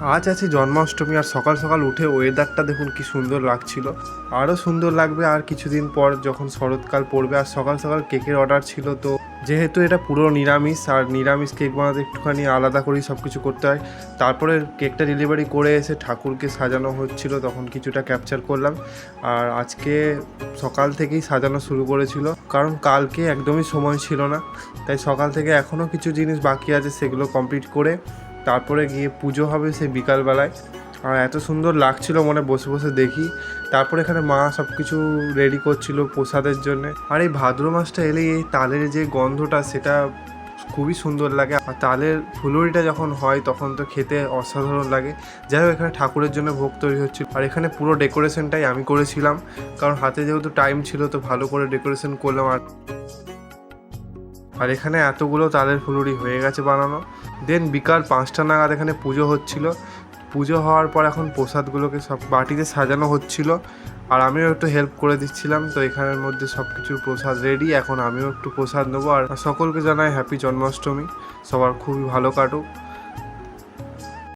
আজ আছে জন্মাষ্টমী, আর সকাল সকাল উঠে ওয়েদারটা দেখুন কি সুন্দর লাগছিল। আরও সুন্দর লাগবে আর কিছুদিন পর যখন শরৎকাল পড়বে। আর সকাল সকাল কেকের অর্ডার ছিল, তো যেহেতু এটা পুরো নিরামিষ, আর নিরামিষ কেক বানাতে একটুখানি আলাদা করেই সব কিছু করতে হয়। তারপরে কেকটা ডেলিভারি করে এসে ঠাকুরকে সাজানো হচ্ছিল, তখন কিছুটা ক্যাপচার করলাম। আর আজকে সকাল থেকেই সাজানো শুরু করেছিল, কারণ কালকে একদমই সময় ছিল না, তাই সকাল থেকে এখনও কিছু জিনিস বাকি আছে, সেগুলো কমপ্লিট করে তারপরে গিয়ে পুজো হবে সেই বিকালবেলায়। আর এত সুন্দর লাগছিল মনে বসে বসে দেখি। তারপরে এখানে মা সব কিছু রেডি করছিল প্রসাদের জন্য। আর এই ভাদ্র মাসটা এলেই এই তালের যে গন্ধটা সেটা খুবই সুন্দর লাগে। আর তালের ফুলুরিটা যখন হয় তখন তো খেতে অসাধারণ লাগে। যাই হোক, এখানে ঠাকুরের জন্য ভোগ তৈরি হচ্ছিল। আর এখানে পুরো ডেকোরেশনটাই আমি করেছিলাম, কারণ হাতে যেহেতু টাইম ছিল তো ভালো করে ডেকোরেশন করলাম। আর এখানে এতগুলো তালের ফুলুরি হয়ে গেছে বানানো। দেন বিকাল 5টা নাগাদ এখানে পুজো হচ্ছিল। পুজো হওয়ার পর এখন প্রসাদগুলোকে সব বাটিতে সাজানো হচ্ছিল, আর আমিও একটু হেল্প করে দিচ্ছিলাম। তো এখানের মধ্যে সব কিছুর প্রসাদ রেডি, এখন আমিও একটু প্রসাদ নেবো। আর সকলকে জানাই হ্যাপি জন্মাষ্টমী, সবার খুবই ভালো কাটুক।